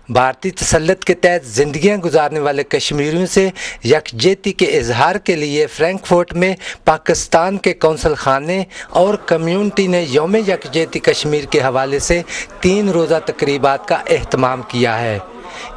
بھارتی تسلط کے تحت زندگیاں گزارنے والے کشمیریوں سے یکجہتی کے اظہار کے لیے فرینکفرٹ میں پاکستان کے قونصل خانے اور کمیونٹی نے یوم یکجہتی کشمیر کے حوالے سے 3 روزہ تقریبات کا اہتمام کیا ہے۔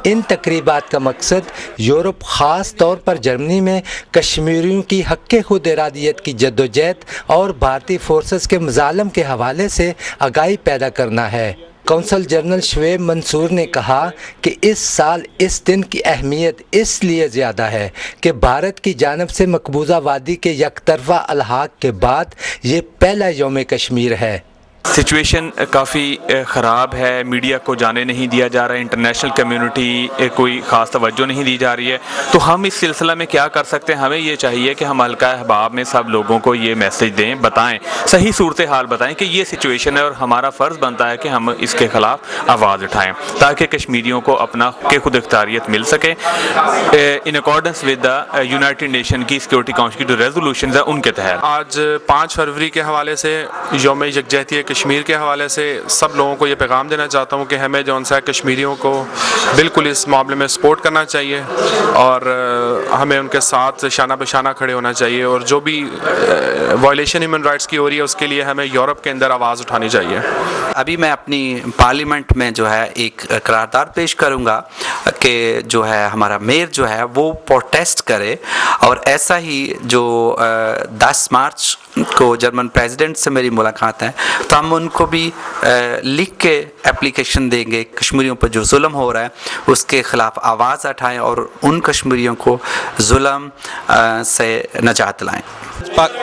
ان تقریبات کا مقصد یورپ، خاص طور پر جرمنی میں کشمیریوں کی حق خود ارادیت کی جدوجہد اور بھارتی فورسز کے مظالم کے حوالے سے آگاہی پیدا کرنا ہے۔ قونصل جنرل شعیب منصور نے کہا کہ اس سال اس دن کی اہمیت اس لیے زیادہ ہے کہ بھارت کی جانب سے مقبوضہ وادی کے یک طرفہ الحاق کے بعد یہ پہلا یوم کشمیر ہے۔ سچویشن کافی خراب ہے، میڈیا کو جانے نہیں دیا جا رہا ہے، انٹرنیشنل کمیونٹی کوئی خاص توجہ نہیں دی جا رہی ہے، تو ہم اس سلسلہ میں کیا کر سکتے ہیں؟ ہمیں یہ چاہیے کہ ہم حلقہ احباب میں سب لوگوں کو یہ میسج دیں، بتائیں، صحیح صورتحال بتائیں کہ یہ سچویشن ہے اور ہمارا فرض بنتا ہے کہ ہم اس کے خلاف آواز اٹھائیں تاکہ کشمیریوں کو اپنا خود اختیاریت مل سکے in accordance with the United nation کی سیکورٹی کونسل کی جو ریزولوشنز ہیں ان کے تحت۔ آج 5 فروری کے حوالے سے یوم یکجہتی کشمیر کے حوالے سے سب لوگوں کو یہ پیغام دینا چاہتا ہوں کہ ہمیں جو ہے کشمیریوں کو بالکل اس معاملے میں سپورٹ کرنا چاہیے اور ہمیں ان کے ساتھ شانہ بہ شانہ کھڑے ہونا چاہیے، اور جو بھی وائلیشن ہیومن رائٹس کی ہو رہی ہے اس کے لیے ہمیں یورپ کے اندر آواز اٹھانی چاہیے۔ ابھی میں اپنی پارلیمنٹ میں جو ہے ایک قرارداد پیش کروں گا کہ جو ہے ہمارا میئر جو ہے وہ پروٹیسٹ کرے، اور ایسا ہی جو 10 مارچ کو جرمن پریزیڈنٹ سے میری ملاقات ہے تو ہم ان کو بھی لکھ کے اپلیکیشن دیں گے، کشمیریوں پر جو ظلم ہو رہا ہے اس کے خلاف آواز اٹھائیں اور ان کشمیریوں کو ظلم سے نجات دلائیں۔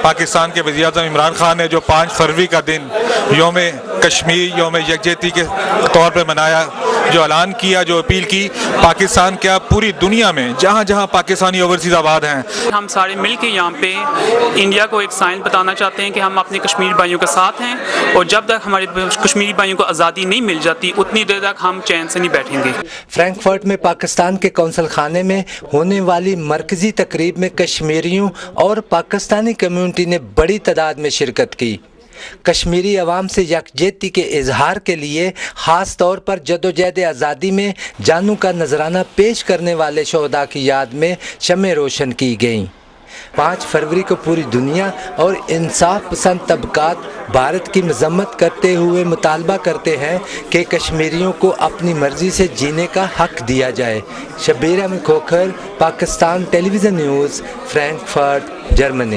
پاکستان کے وزیر اعظم عمران خان نے جو 5 فروری کا دن یوم کشمیر، یوم یکجہتی کے طور پہ منایا، جو اعلان کیا، جو اپیل کی، پاکستان کیا پوری دنیا میں جہاں جہاں پاکستانی اوورسیز آباد ہیں، ہم سارے مل کے یہاں پہ انڈیا کو ایک سائن بتانا چاہتے ہیں کہ ہم اپنے کشمیری بھائیوں کے ساتھ ہیں، اور جب تک ہمارے کشمیری بھائیوں کو آزادی نہیں مل جاتی اتنی دیر تک ہم چین سے نہیں بیٹھیں گے۔ فرینکفرٹ میں پاکستان کے قونصل خانے میں ہونے والی مرکزی تقریب میں کشمیریوں اور پاکستانی کمیونٹی نے بڑی تعداد میں شرکت کی۔ کشمیری عوام سے یکجہتی کے اظہار کے لیے خاص طور پر جدوجہد آزادی میں جانوں کا نذرانہ پیش کرنے والے شہداء کی یاد میں شمع روشن کی گئیں۔ 5 فروری کو پوری دنیا اور انصاف پسند طبقات بھارت کی مذمت کرتے ہوئے مطالبہ کرتے ہیں کہ کشمیریوں کو اپنی مرضی سے جینے کا حق دیا جائے۔ شبیر احمد کھوکھر، پاکستان ٹیلی ویژن نیوز، فرینکفرٹ، جرمنی۔